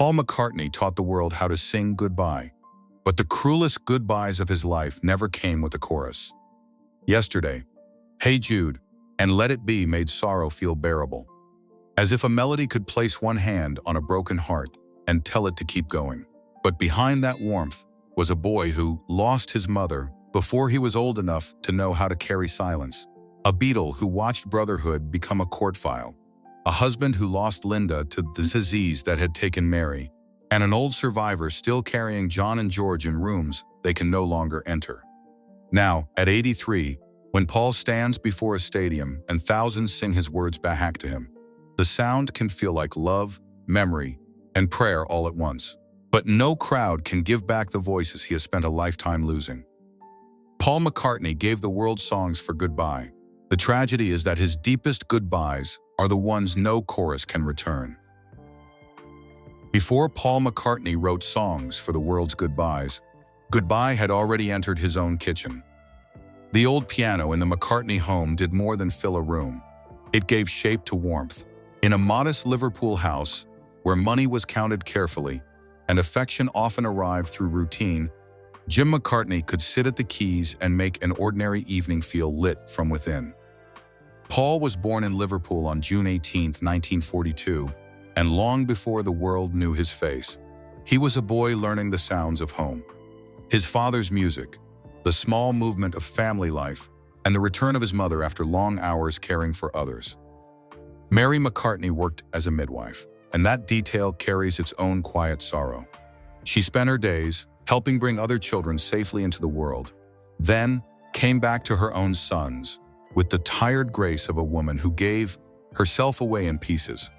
Paul McCartney taught the world how to sing goodbye, but the cruelest goodbyes of his life never came with a chorus. Yesterday, Hey Jude, and Let It Be made sorrow feel bearable, as if a melody could place one hand on a broken heart and tell it to keep going. But behind that warmth was a boy who lost his mother before he was old enough to know how to carry silence, a Beatle who watched brotherhood become a court file, a husband who lost Linda to the disease that had taken Mary, and an old survivor still carrying John and George in rooms they can no longer enter. Now, at 83, when Paul stands before a stadium and thousands sing his words back to him, the sound can feel like love, memory, and prayer all at once. But no crowd can give back the voices he has spent a lifetime losing. Paul McCartney gave the world songs for goodbye. The tragedy is that his deepest goodbyes are the ones no chorus can return. Before Paul McCartney wrote songs for the world's goodbyes, goodbye had already entered his own kitchen. The old piano in the McCartney home did more than fill a room. It gave shape to warmth. In a modest Liverpool house, where money was counted carefully and affection often arrived through routine, Jim McCartney could sit at the keys and make an ordinary evening feel lit from within. Paul was born in Liverpool on June 18, 1942, and long before the world knew his face, he was a boy learning the sounds of home. His father's music, the small movement of family life, and the return of his mother after long hours caring for others. Mary McCartney worked as a midwife, and that detail carries its own quiet sorrow. She spent her days helping bring other children safely into the world, then came back to her own sons with the tired grace of a woman who gave herself away in pieces.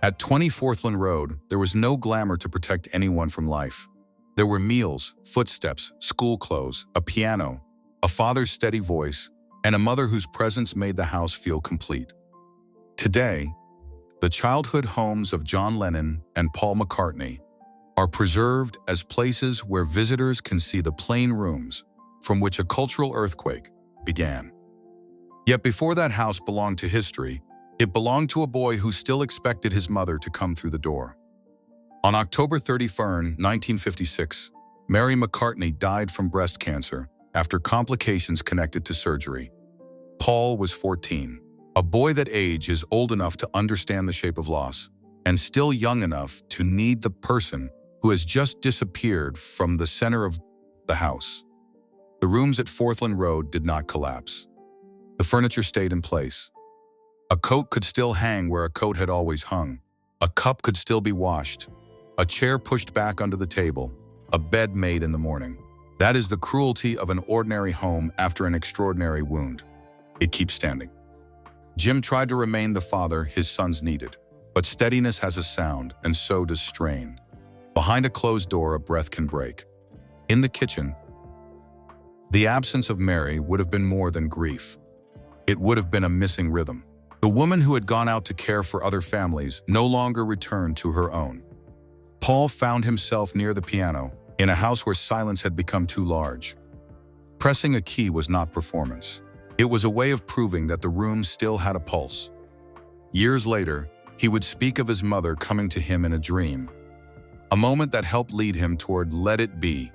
At 20 Forthland Road, there was no glamour to protect anyone from life. There were meals, footsteps, school clothes, a piano, a father's steady voice, and a mother whose presence made the house feel complete. Today, the childhood homes of John Lennon and Paul McCartney are preserved as places where visitors can see the plain rooms from which a cultural earthquake began. Yet before that house belonged to history, it belonged to a boy who still expected his mother to come through the door. On October 31, 1956, Mary McCartney died from breast cancer after complications connected to surgery. Paul was 14, a boy that age is old enough to understand the shape of loss, and still young enough to need the person who has just disappeared from the center of the house. The rooms at Forthland Road did not collapse. The furniture stayed in place. A coat could still hang where a coat had always hung. A cup could still be washed. A chair pushed back under the table. A bed made in the morning. That is the cruelty of an ordinary home after an extraordinary wound. It keeps standing. Jim tried to remain the father his sons needed, but steadiness has a sound, and so does strain. Behind a closed door, a breath can break. In the kitchen, the absence of Mary would have been more than grief. It would have been a missing rhythm. The woman who had gone out to care for other families no longer returned to her own. Paul found himself near the piano, in a house where silence had become too large. Pressing a key was not performance. It was a way of proving that the room still had a pulse. Years later, he would speak of his mother coming to him in a dream, a moment that helped lead him toward Let It Be.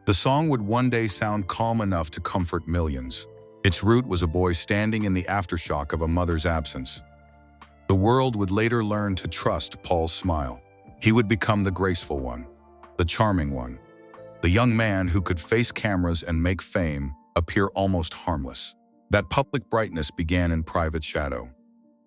The song would one day sound calm enough to comfort millions. Its root was a boy standing in the aftershock of a mother's absence. The world would later learn to trust Paul's smile. He would become the graceful one, the charming one, the young man who could face cameras and make fame appear almost harmless. That public brightness began in private shadow.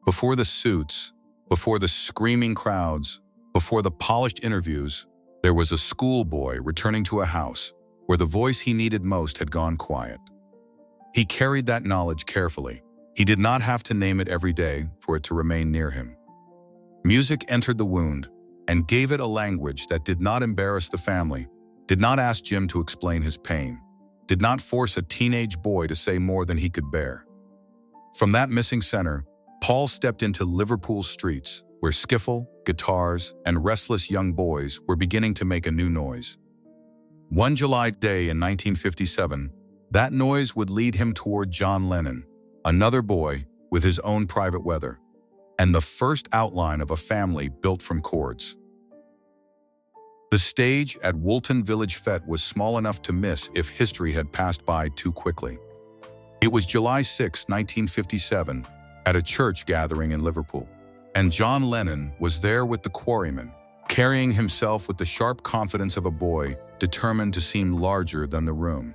Before the suits, before the screaming crowds, before the polished interviews, there was a schoolboy returning to a house where the voice he needed most had gone quiet. He carried that knowledge carefully. He did not have to name it every day for it to remain near him. Music entered the wound and gave it a language that did not embarrass the family, did not ask Jim to explain his pain, did not force a teenage boy to say more than he could bear. From that missing center, Paul stepped into Liverpool's streets, where skiffle, guitars, and restless young boys were beginning to make a new noise. One July day in 1957, that noise would lead him toward John Lennon, another boy with his own private weather, and the first outline of a family built from chords. The stage at Woolton Village Fete was small enough to miss if history had passed by too quickly. It was July 6, 1957, at a church gathering in Liverpool, and John Lennon was there with the Quarrymen, carrying himself with the sharp confidence of a boy determined to seem larger than the room.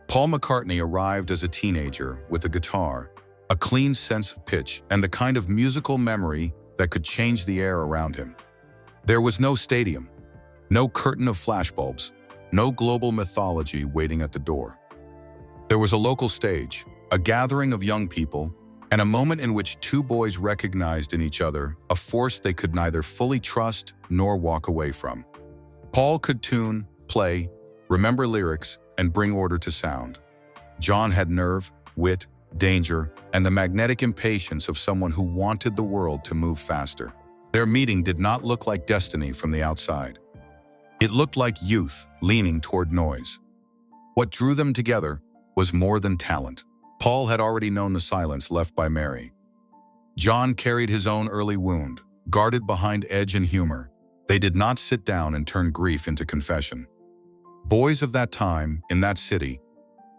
Paul McCartney arrived as a teenager with a guitar, a clean sense of pitch, and the kind of musical memory that could change the air around him. There was no stadium, no curtain of flashbulbs, no global mythology waiting at the door. There was a local stage, a gathering of young people, and a moment in which two boys recognized in each other a force they could neither fully trust nor walk away from. Paul could tune, play, remember lyrics, and bring order to sound. John had nerve, wit, danger, and the magnetic impatience of someone who wanted the world to move faster. Their meeting did not look like destiny from the outside. It looked like youth leaning toward noise. What drew them together was more than talent. Paul had already known the silence left by Mary. John carried his own early wound, guarded behind edge and humor. They did not sit down and turn grief into confession. Boys of that time, in that city,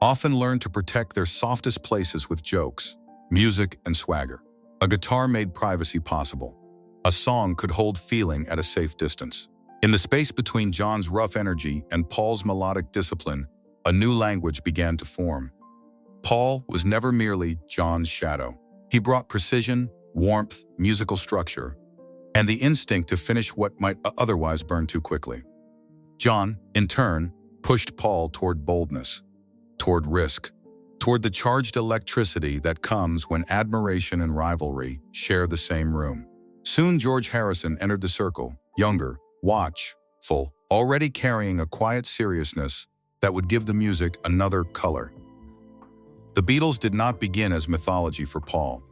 often learned to protect their softest places with jokes, music, and swagger. A guitar made privacy possible. A song could hold feeling at a safe distance. In the space between John's rough energy and Paul's melodic discipline, a new language began to form. Paul was never merely John's shadow. He brought precision, warmth, musical structure, and the instinct to finish what might otherwise burn too quickly. John, in turn, pushed Paul toward boldness, toward risk, toward the charged electricity that comes when admiration and rivalry share the same room. Soon George Harrison entered the circle, younger, watchful, already carrying a quiet seriousness that would give the music another color. The Beatles did not begin as mythology for Paul.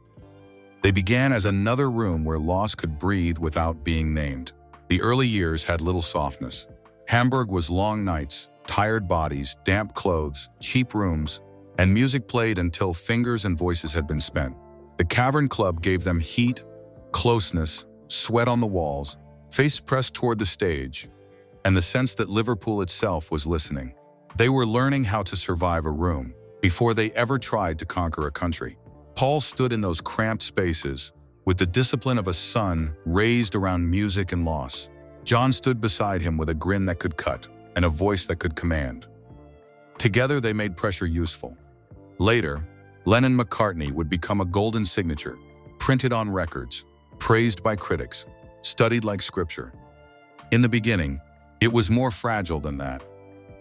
They began as another room where loss could breathe without being named. The early years had little softness. Hamburg was long nights, tired bodies, damp clothes, cheap rooms, and music played until fingers and voices had been spent. The Cavern Club gave them heat, closeness, sweat on the walls, face pressed toward the stage, and the sense that Liverpool itself was listening. They were learning how to survive a room before they ever tried to conquer a country. Paul stood in those cramped spaces with the discipline of a son raised around music and loss. John stood beside him with a grin that could cut and a voice that could command. Together they made pressure useful. Later, Lennon-McCartney would become a golden signature, printed on records, praised by critics, studied like scripture. In the beginning, it was more fragile than that.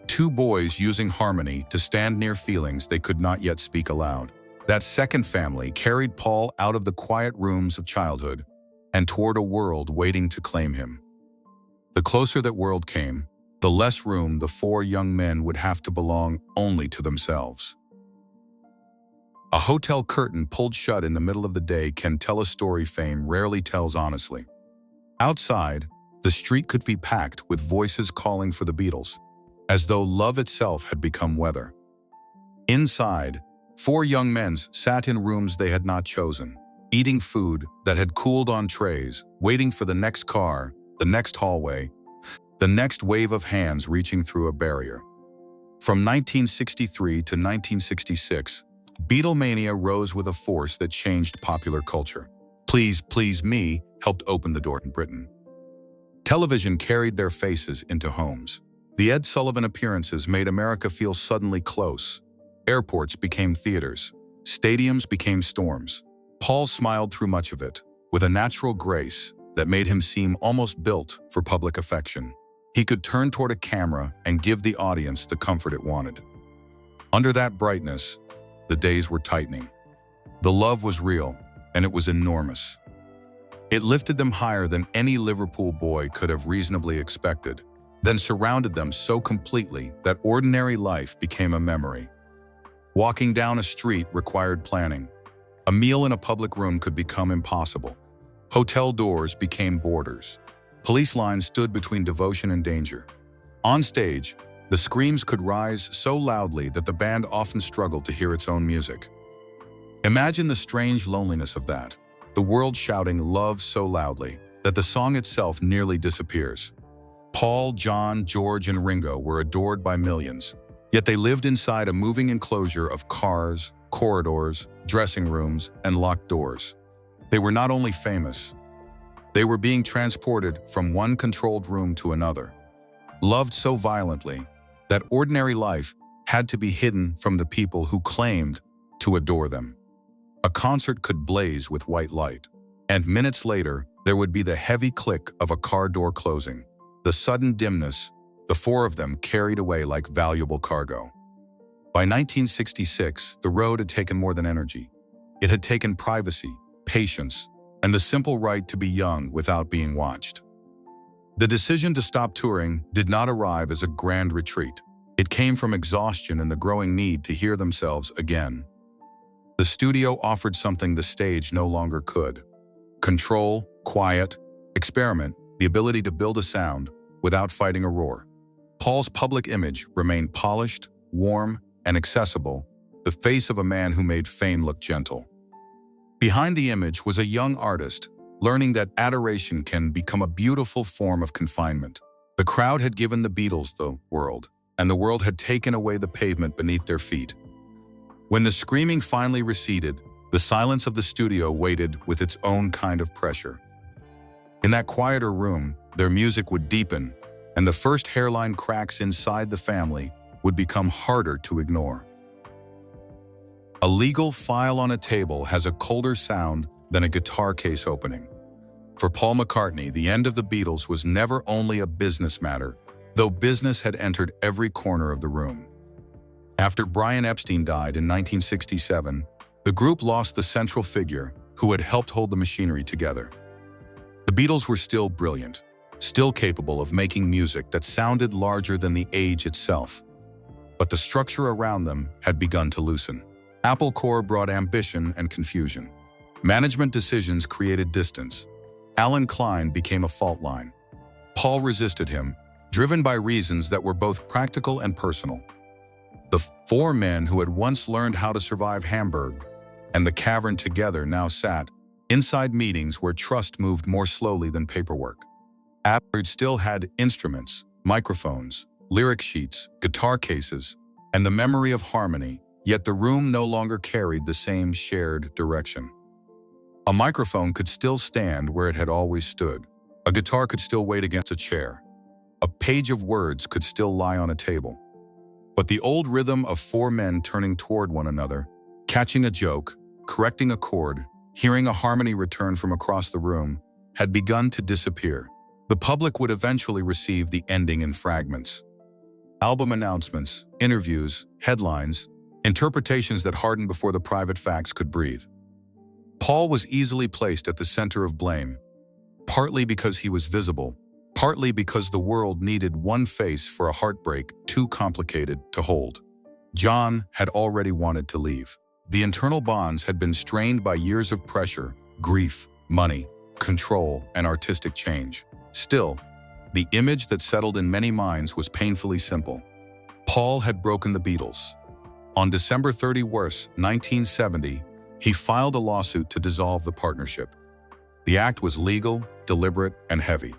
Two boys using harmony to stand near feelings they could not yet speak aloud. That second family carried Paul out of the quiet rooms of childhood and toward a world waiting to claim him. The closer that world came, the less room the four young men would have to belong only to themselves. A hotel curtain pulled shut in the middle of the day can tell a story fame rarely tells honestly. Outside, the street could be packed with voices calling for the Beatles, as though love itself had become weather. Inside, four young men sat in rooms they had not chosen, eating food that had cooled on trays, waiting for the next car, the next hallway, the next wave of hands reaching through a barrier. From 1963 to 1966, Beatlemania rose with a force that changed popular culture. Please, Please Me helped open the door in Britain. Television carried their faces into homes. The Ed Sullivan appearances made America feel suddenly close. Airports became theaters. Stadiums became storms. Paul smiled through much of it, with a natural grace that made him seem almost built for public affection. He could turn toward a camera and give the audience the comfort it wanted. Under that brightness, the days were tightening. The love was real, and it was enormous. It lifted them higher than any Liverpool boy could have reasonably expected, then surrounded them so completely that ordinary life became a memory. Walking down a street required planning. A meal in a public room could become impossible. Hotel doors became borders. Police lines stood between devotion and danger. On stage, the screams could rise so loudly that the band often struggled to hear its own music. Imagine the strange loneliness of that, the world shouting love so loudly that the song itself nearly disappears. Paul, John, George, and Ringo were adored by millions, yet they lived inside a moving enclosure of cars, corridors, dressing rooms, and locked doors. They were not only famous, they were being transported from one controlled room to another, loved so violently that ordinary life had to be hidden from the people who claimed to adore them. A concert could blaze with white light, and minutes later, there would be the heavy click of a car door closing, the sudden dimness, the four of them carried away like valuable cargo. By 1966, the road had taken more than energy. It had taken privacy, patience, and the simple right to be young without being watched. The decision to stop touring did not arrive as a grand retreat. It came from exhaustion and the growing need to hear themselves again. The studio offered something the stage no longer could: control, quiet, experiment, the ability to build a sound without fighting a roar. Paul's public image remained polished, warm, and accessible, the face of a man who made fame look gentle. Behind the image was a young artist, learning that adoration can become a beautiful form of confinement. The crowd had given the Beatles the world, and the world had taken away the pavement beneath their feet. When the screaming finally receded, the silence of the studio waited with its own kind of pressure. In that quieter room, their music would deepen, and the first hairline cracks inside the family would become harder to ignore. A legal file on a table has a colder sound than a guitar case opening. For Paul McCartney, the end of the Beatles was never only a business matter, though business had entered every corner of the room. After Brian Epstein died in 1967, the group lost the central figure who had helped hold the machinery together. The Beatles were still brilliant, still capable of making music that sounded larger than the age itself. But the structure around them had begun to loosen. Apple Corps brought ambition and confusion. Management decisions created distance. Alan Klein became a fault line. Paul resisted him, driven by reasons that were both practical and personal. The four men who had once learned how to survive Hamburg and the cavern together now sat inside meetings where trust moved more slowly than paperwork. Apple still had instruments, microphones, lyric sheets, guitar cases, and the memory of harmony, yet the room no longer carried the same shared direction. A microphone could still stand where it had always stood. A guitar could still wait against a chair. A page of words could still lie on a table. But the old rhythm of four men turning toward one another, catching a joke, correcting a chord, hearing a harmony return from across the room, had begun to disappear. The public would eventually receive the ending in fragments. Album announcements, interviews, headlines, interpretations that hardened before the private facts could breathe. Paul was easily placed at the center of blame, partly because he was visible, partly because the world needed one face for a heartbreak too complicated to hold. John had already wanted to leave. The internal bonds had been strained by years of pressure, grief, money, control, and artistic change. Still, the image that settled in many minds was painfully simple. Paul had broken the Beatles. On December 31st, 1970, he filed a lawsuit to dissolve the partnership. The act was legal, deliberate, and heavy.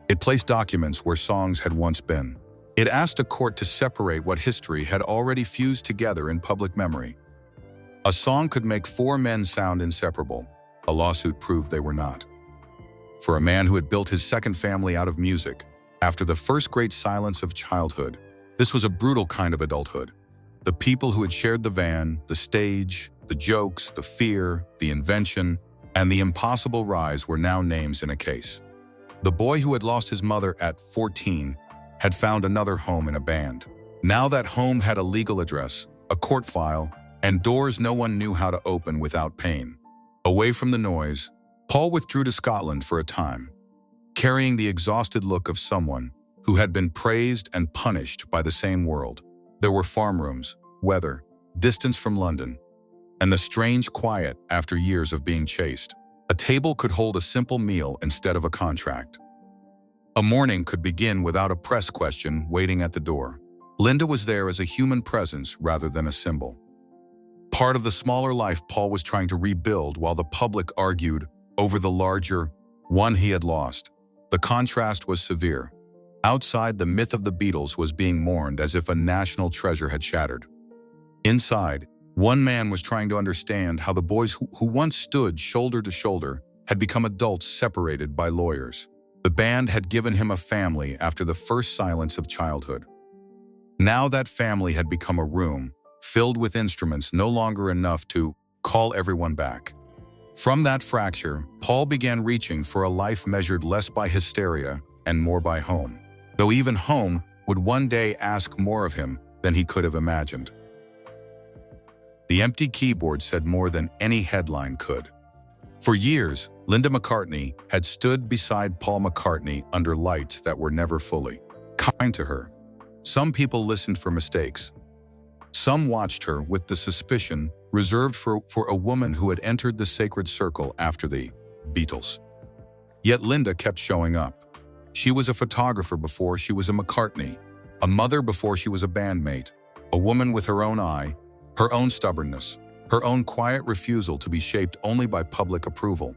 It placed documents where songs had once been. It asked a court to separate what history had already fused together in public memory. A song could make four men sound inseparable. A lawsuit proved they were not. For a man who had built his second family out of music, after the first great silence of childhood, this was a brutal kind of adulthood. The people who had shared the van, the stage, the jokes, the fear, the invention, and the impossible rise were now names in a case. The boy who had lost his mother at 14 had found another home in a band. Now that home had a legal address, a court file, and doors no one knew how to open without pain. Away from the noise, Paul withdrew to Scotland for a time, carrying the exhausted look of someone who had been praised and punished by the same world. There were farm rooms, weather, distance from London, and the strange quiet after years of being chased. A table could hold a simple meal instead of a contract. A morning could begin without a press question waiting at the door. Linda was there as a human presence rather than a symbol. Part of the smaller life Paul was trying to rebuild while the public argued over the larger one he had lost. The contrast was severe. Outside, the myth of the Beatles was being mourned as if a national treasure had shattered. Inside, one man was trying to understand how the boys who once stood shoulder to shoulder had become adults separated by lawyers. The band had given him a family after the first silence of childhood. Now that family had become a room filled with instruments no longer enough to call everyone back. From that fracture, Paul began reaching for a life measured less by hysteria and more by home, though even home would one day ask more of him than he could have imagined. The empty keyboard said more than any headline could. For years, Linda McCartney had stood beside Paul McCartney under lights that were never fully kind to her. Some people listened for mistakes. Some watched her with the suspicion reserved for a woman who had entered the sacred circle after the Beatles. Yet Linda kept showing up. She was a photographer before she was a McCartney, a mother before she was a bandmate, a woman with her own eye, her own stubbornness, her own quiet refusal to be shaped only by public approval.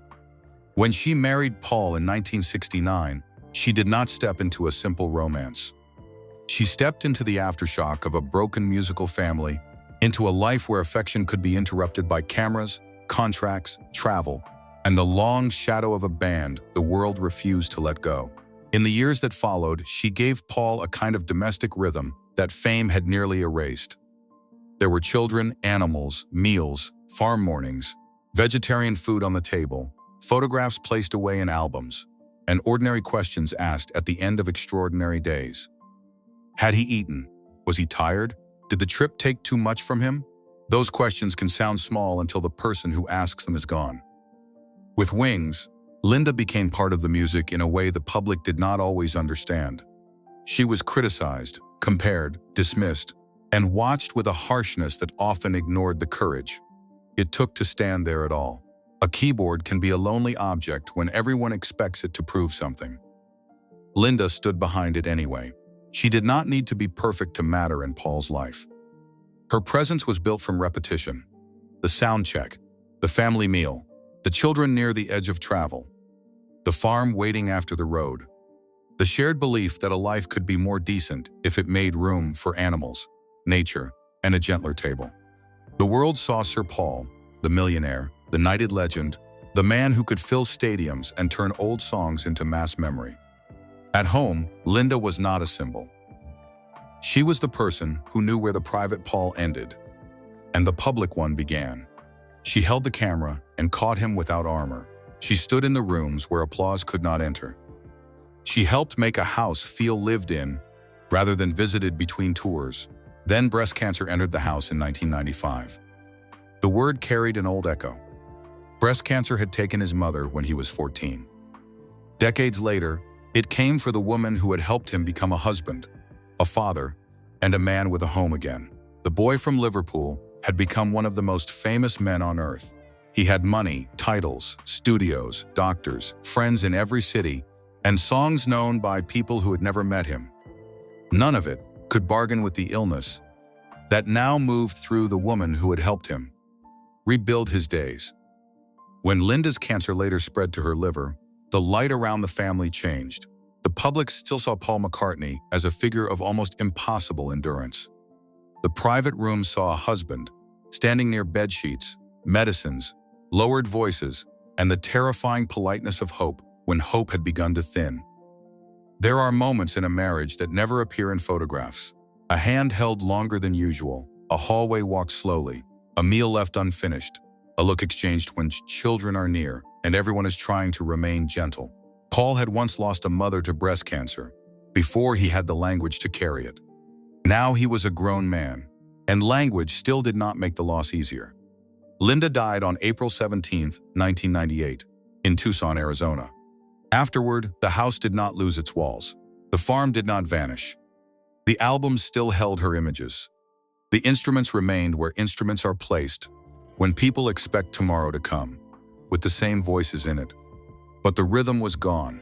When she married Paul in 1969, she did not step into a simple romance. She stepped into the aftershock of a broken musical family, into a life where affection could be interrupted by cameras, contracts, travel, and the long shadow of a band the world refused to let go. In the years that followed, she gave Paul a kind of domestic rhythm that fame had nearly erased. There were children, animals, meals, farm mornings, vegetarian food on the table, photographs placed away in albums, and ordinary questions asked at the end of extraordinary days. Had he eaten? Was he tired? Did the trip take too much from him? Those questions can sound small until the person who asks them is gone. With Wings, Linda became part of the music in a way the public did not always understand. She was criticized, compared, dismissed, and watched with a harshness that often ignored the courage it took to stand there at all. A keyboard can be a lonely object when everyone expects it to prove something. Linda stood behind it anyway. She did not need to be perfect to matter in Paul's life. Her presence was built from repetition. The sound check, the family meal, the children near the edge of travel, the farm waiting after the road, the shared belief that a life could be more decent if it made room for animals, nature, and a gentler table. The world saw Sir Paul, the millionaire, the knighted legend, the man who could fill stadiums and turn old songs into mass memory. At home, Linda was not a symbol. She was the person who knew where the private Paul ended and the public one began. She held the camera and caught him without armor. She stood in the rooms where applause could not enter. She helped make a house feel lived in rather than visited between tours. Then breast cancer entered the house in 1995. The word carried an old echo. Breast cancer had taken his mother when he was 14. Decades later, it came for the woman who had helped him become a husband, a father, and a man with a home again. The boy from Liverpool had become one of the most famous men on earth. He had money, titles, studios, doctors, friends in every city, and songs known by people who had never met him. None of it could bargain with the illness that now moved through the woman who had helped him rebuild his days. When Linda's cancer later spread to her liver, the light around the family changed. The public still saw Paul McCartney as a figure of almost impossible endurance. The private room saw a husband, standing near bedsheets, medicines, lowered voices, and the terrifying politeness of hope when hope had begun to thin. There are moments in a marriage that never appear in photographs. A hand held longer than usual, a hallway walked slowly, a meal left unfinished, a look exchanged when children are near and everyone is trying to remain gentle. Paul had once lost a mother to breast cancer, before he had the language to carry it. Now he was a grown man, and language still did not make the loss easier. Linda died on April 17, 1998, in Tucson, Arizona. Afterward, the house did not lose its walls. The farm did not vanish. The albums still held her images. The instruments remained where instruments are placed, when people expect tomorrow to come, with the same voices in it. But the rhythm was gone.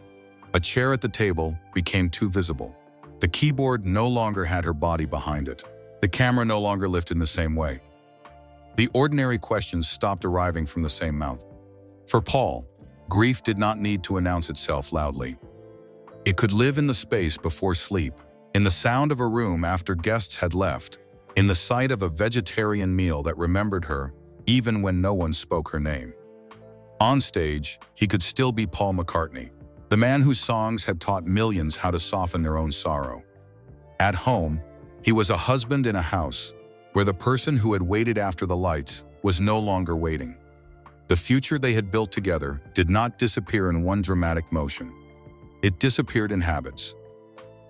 A chair at the table became too visible. The keyboard no longer had her body behind it. The camera no longer lifted in the same way. The ordinary questions stopped arriving from the same mouth. For Paul, grief did not need to announce itself loudly. It could live in the space before sleep, in the sound of a room after guests had left, in the sight of a vegetarian meal that remembered her, even when no one spoke her name. On stage, he could still be Paul McCartney, the man whose songs had taught millions how to soften their own sorrow. At home, he was a husband in a house where the person who had waited after the lights was no longer waiting. The future they had built together did not disappear in one dramatic motion. It disappeared in habits.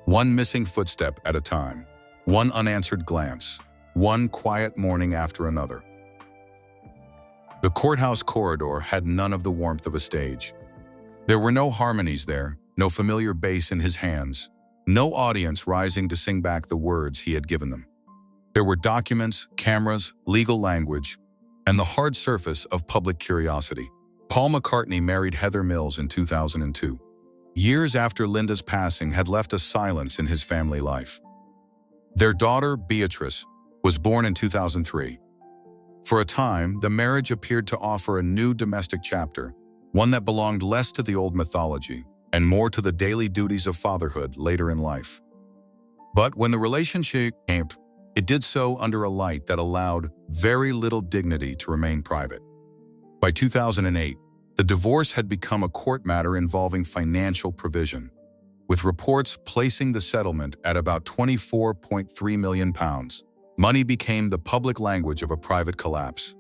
One missing footstep at a time, one unanswered glance, one quiet morning after another. The courthouse corridor had none of the warmth of a stage. There were no harmonies there, no familiar bass in his hands, no audience rising to sing back the words he had given them. There were documents, cameras, legal language, and the hard surface of public curiosity. Paul McCartney married Heather Mills in 2002. Years after Linda's passing had left a silence in his family life. Their daughter, Beatrice, was born in 2003. For a time, the marriage appeared to offer a new domestic chapter, one that belonged less to the old mythology and more to the daily duties of fatherhood later in life. But when the relationship came, it did so under a light that allowed very little dignity to remain private. By 2008, the divorce had become a court matter involving financial provision, with reports placing the settlement at about £24.3 million. Money became the public language of a private collapse.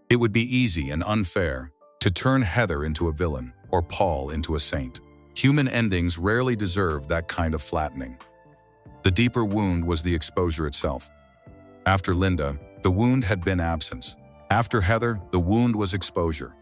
It would be easy and unfair to turn Heather into a villain or Paul into a saint. Human endings rarely deserve that kind of flattening. The deeper wound was the exposure itself. After Linda, the wound had been absence. After Heather, the wound was exposure.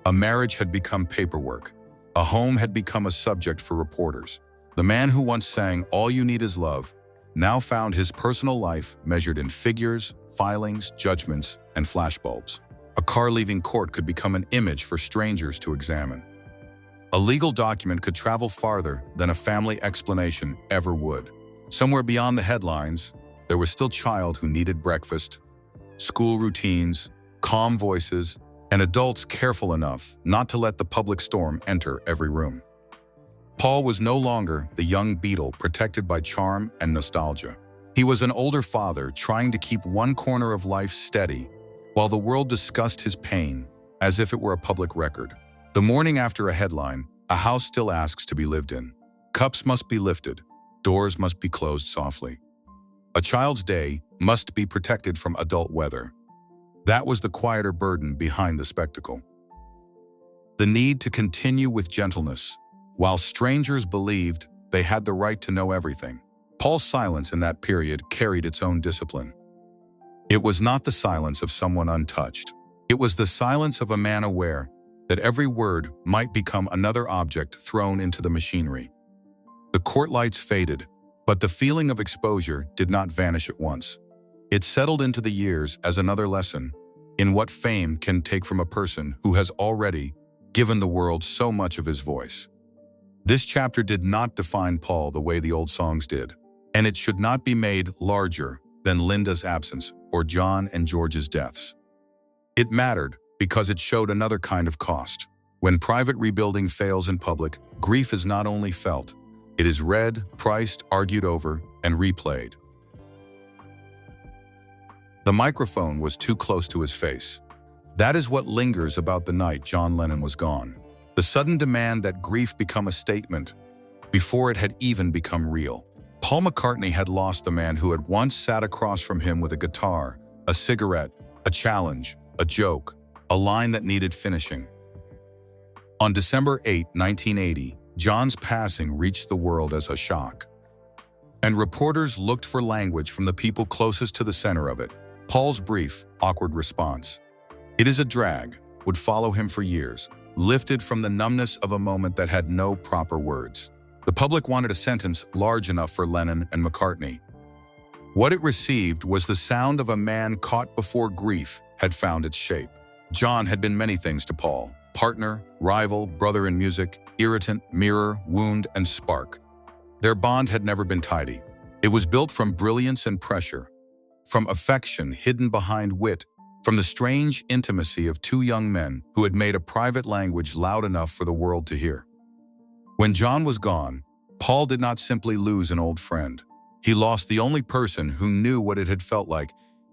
A marriage had become paperwork. A home had become a subject for reporters. The man who once sang, "All you need is love," now found his personal life measured in figures, filings, judgments, and flashbulbs. A car leaving court could become an image for strangers to examine. A legal document could travel farther than a family explanation ever would. Somewhere beyond the headlines, there was still child who needed breakfast, school routines, calm voices, and adults careful enough not to let the public storm enter every room. Paul was no longer the young Beatle protected by charm and nostalgia. He was an older father trying to keep one corner of life steady while the world discussed his pain as if it were a public record. The morning after a headline, a house still asks to be lived in. Cups must be lifted. Doors must be closed softly. A child's day must be protected from adult weather. That was the quieter burden behind the spectacle. The need to continue with gentleness, while strangers believed they had the right to know everything. Paul's silence in that period carried its own discipline. It was not the silence of someone untouched. It was the silence of a man aware that every word might become another object thrown into the machinery. The court lights faded, but the feeling of exposure did not vanish at once. It settled into the years as another lesson in what fame can take from a person who has already given the world so much of his voice. This chapter did not define Paul the way the old songs did, and it should not be made larger than Linda's absence or John and George's deaths. It mattered because it showed another kind of cost. When private rebuilding fails in public, grief is not only felt, it is read, priced, argued over, and replayed. The microphone was too close to his face. That is what lingers about the night John Lennon was gone. The sudden demand that grief become a statement before it had even become real. Paul McCartney had lost the man who had once sat across from him with a guitar, a cigarette, a challenge, a joke, a line that needed finishing. On December 8, 1980, John's passing reached the world as a shock. And reporters looked for language from the people closest to the center of it. Paul's brief, awkward response, "It is a drag," would follow him for years, lifted from the numbness of a moment that had no proper words. The public wanted a sentence large enough for Lennon and McCartney. What it received was the sound of a man caught before grief had found its shape. John had been many things to Paul: partner, rival, brother in music, irritant, mirror, wound, and spark. Their bond had never been tidy. It was built from brilliance and pressure, from affection hidden behind wit, from the strange intimacy of two young men who had made a private language loud enough for the world to hear. When John was gone, Paul did not simply lose an old friend. He lost the only person who knew what it had felt like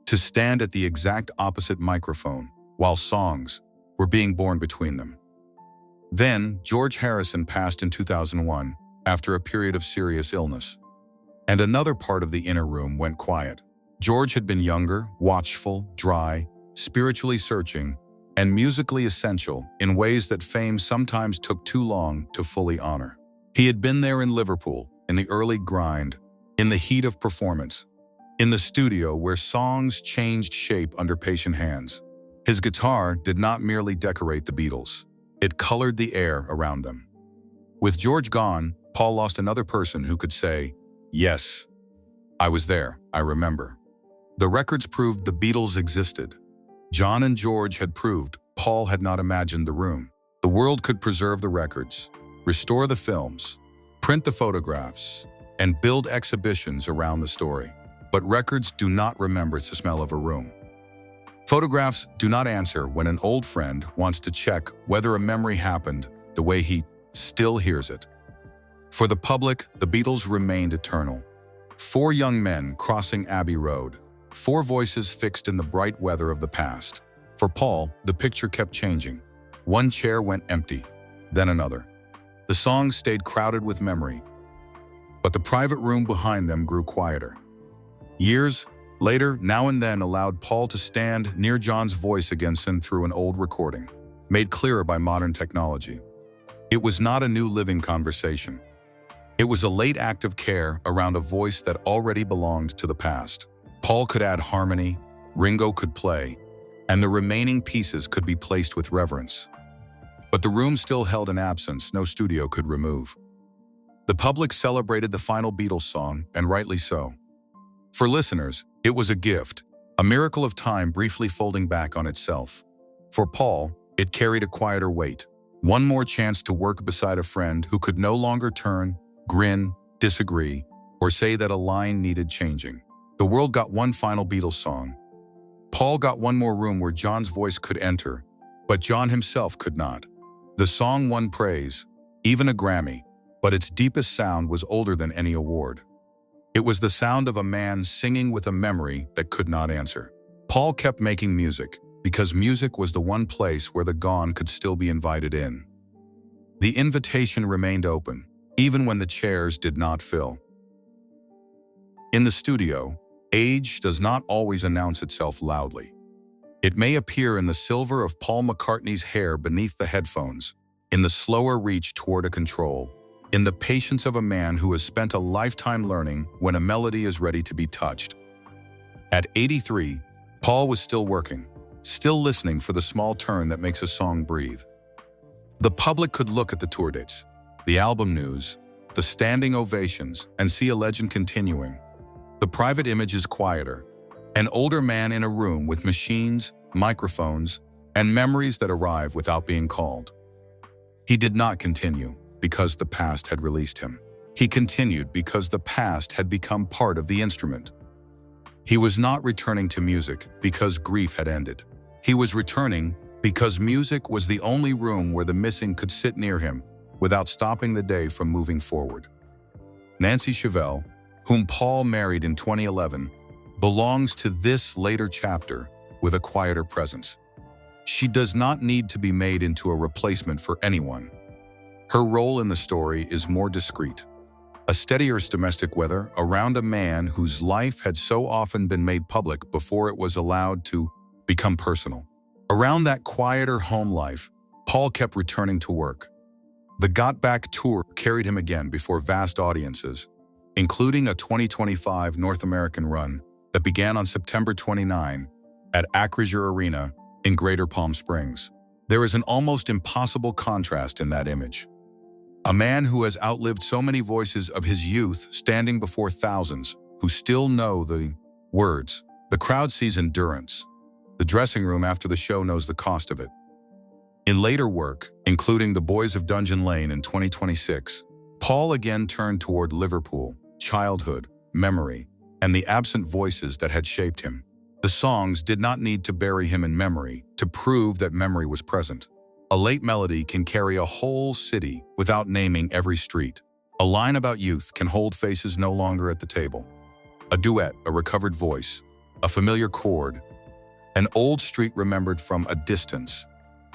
to stand at the exact opposite microphone while songs were being born between them. Then, George Harrison passed in 2001 after a period of serious illness. And another part of the inner room went quiet. George had been younger, watchful, dry, spiritually searching, and musically essential in ways that fame sometimes took too long to fully honor. He had been there in Liverpool, in the early grind, in the heat of performance, in the studio where songs changed shape under patient hands. His guitar did not merely decorate the Beatles. It colored the air around them. With George gone, Paul lost another person who could say, "Yes, I was there, I remember." The records proved the Beatles existed. John and George had proved Paul had not imagined the room. The world could preserve the records, restore the films, print the photographs, and build exhibitions around the story. But records do not remember the smell of a room. Photographs do not answer when an old friend wants to check whether a memory happened the way he still hears it. For the public, the Beatles remained eternal. 4 young men crossing Abbey Road, 4 voices fixed in the bright weather of the past. For Paul, the picture kept changing. One chair went empty, then another. The songs stayed crowded with memory, but the private room behind them grew quieter. Years later, now and then allowed Paul to stand near John's voice again through an old recording, made clearer by modern technology. It was not a new living conversation. It was a late act of care around a voice that already belonged to the past. Paul could add harmony, Ringo could play, and the remaining pieces could be placed with reverence. But the room still held an absence no studio could remove. The public celebrated the final Beatles song, and rightly so. For listeners, it was a gift, a miracle of time briefly folding back on itself. For Paul, it carried a quieter weight. One more chance to work beside a friend who could no longer turn, grin, disagree, or say that a line needed changing. The world got one final Beatles song. Paul got one more room where John's voice could enter, but John himself could not. The song won praise, even a Grammy, but its deepest sound was older than any award. It was the sound of a man singing with a memory that could not answer. Paul kept making music, because music was the one place where the gone could still be invited in. The invitation remained open, even when the chairs did not fill. In the studio, age does not always announce itself loudly. It may appear in the silver of Paul McCartney's hair beneath the headphones, in the slower reach toward a control, in the patience of a man who has spent a lifetime learning when a melody is ready to be touched. At 83, Paul was still working, still listening for the small turn that makes a song breathe. The public could look at the tour dates, the album news, the standing ovations, and see a legend continuing. The private image is quieter, an older man in a room with machines, microphones, and memories that arrive without being called. He did not continue because the past had released him. He continued because the past had become part of the instrument. He was not returning to music because grief had ended. He was returning because music was the only room where the missing could sit near him without stopping the day from moving forward. Nancy Chevelle, whom Paul married in 2011, belongs to this later chapter with a quieter presence. She does not need to be made into a replacement for anyone. Her role in the story is more discreet. A steadier domestic weather around a man whose life had so often been made public before it was allowed to become personal. Around that quieter home life, Paul kept returning to work. The Got Back tour carried him again before vast audiences, including a 2025 North American run that began on September 29 at Acrisure Arena in Greater Palm Springs. There is an almost impossible contrast in that image. A man who has outlived so many voices of his youth standing before thousands who still know the words. The crowd sees endurance. The dressing room after the show knows the cost of it. In later work, including The Boys of Dungeon Lane in 2026, Paul again turned toward Liverpool, childhood, memory, and the absent voices that had shaped him. The songs did not need to bury him in memory to prove that memory was present. A late melody can carry a whole city without naming every street. A line about youth can hold faces no longer at the table. A duet, a recovered voice, a familiar chord, an old street remembered from a distance.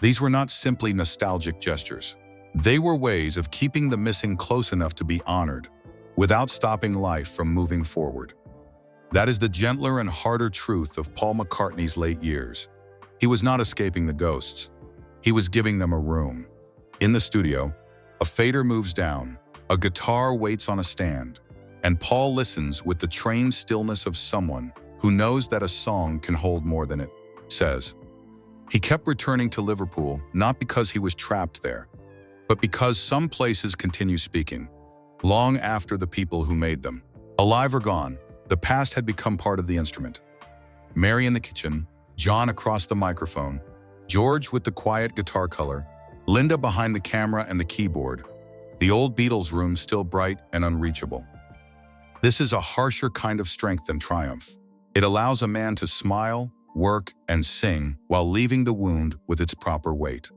These were not simply nostalgic gestures. They were ways of keeping the missing close enough to be honored, without stopping life from moving forward. That is the gentler and harder truth of Paul McCartney's late years. He was not escaping the ghosts. He was giving them a room. In the studio, a fader moves down, a guitar waits on a stand, and Paul listens with the trained stillness of someone who knows that a song can hold more than it says. He kept returning to Liverpool not because he was trapped there, but because some places continue speaking, long after the people who made them. Alive or gone, the past had become part of the instrument. Mary in the kitchen, John across the microphone, George with the quiet guitar color, Linda behind the camera and the keyboard, the old Beatles room still bright and unreachable. This is a harsher kind of strength than triumph. It allows a man to smile, work, and sing while leaving the wound with its proper weight.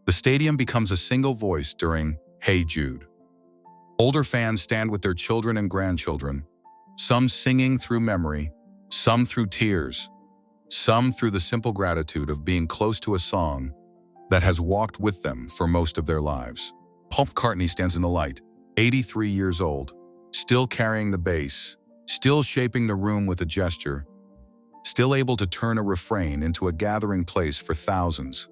The stadium becomes a single voice during Hey Jude. Older fans stand with their children and grandchildren, some singing through memory, some through tears, some through the simple gratitude of being close to a song that has walked with them for most of their lives. Paul McCartney stands in the light, 83 years old, still carrying the bass, still shaping the room with a gesture, still able to turn a refrain into a gathering place for thousands.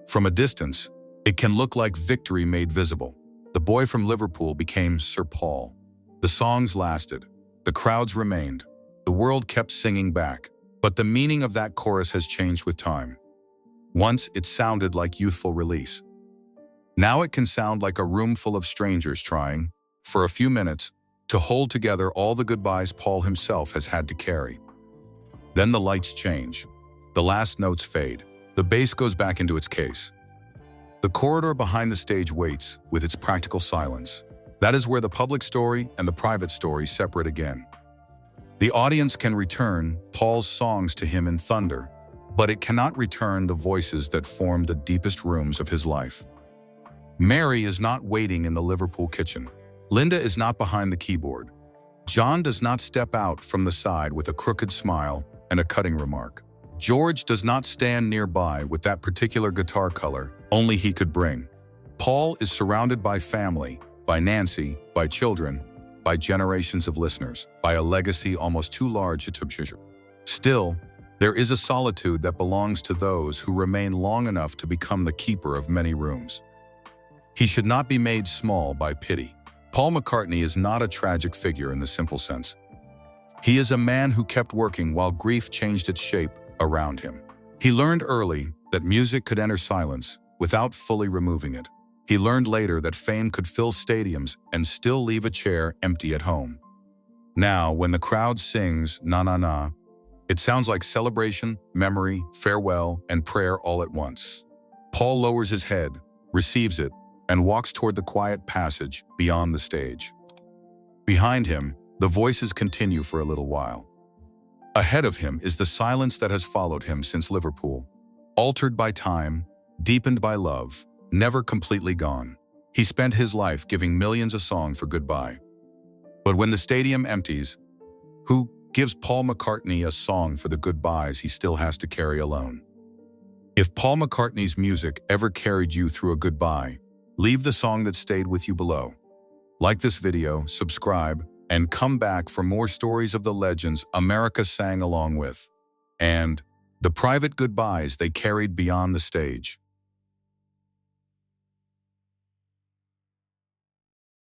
From a distance, it can look like victory made visible. The boy from Liverpool became Sir Paul. The songs lasted. The crowds remained. The world kept singing back. But the meaning of that chorus has changed with time. Once it sounded like youthful release. Now it can sound like a room full of strangers trying, for a few minutes, to hold together all the goodbyes Paul himself has had to carry. Then the lights change. The last notes fade. The bass goes back into its case. The corridor behind the stage waits with its practical silence. That is where the public story and the private story separate again. The audience can return Paul's songs to him in thunder, but it cannot return the voices that formed the deepest rooms of his life. Mary is not waiting in the Liverpool kitchen. Linda is not behind the keyboard. John does not step out from the side with a crooked smile and a cutting remark. George does not stand nearby with that particular guitar color only he could bring. Paul is surrounded by family, by Nancy, by children, by generations of listeners, by a legacy almost too large to measure. Still, there is a solitude that belongs to those who remain long enough to become the keeper of many rooms. He should not be made small by pity. Paul McCartney is not a tragic figure in the simple sense. He is a man who kept working while grief changed its shape around him. He learned early that music could enter silence without fully removing it. He learned later that fame could fill stadiums and still leave a chair empty at home. Now, when the crowd sings "Na Na Na," it sounds like celebration, memory, farewell, and prayer all at once. Paul lowers his head, receives it, and walks toward the quiet passage beyond the stage. Behind him, the voices continue for a little while. Ahead of him is the silence that has followed him since Liverpool, altered by time, deepened by love, never completely gone. He spent his life giving millions a song for goodbye. But when the stadium empties, who gives Paul McCartney a song for the goodbyes he still has to carry alone? If Paul McCartney's music ever carried you through a goodbye, leave the song that stayed with you below. Like this video, subscribe, and come back for more stories of the legends America sang along with, and the private goodbyes they carried beyond the stage.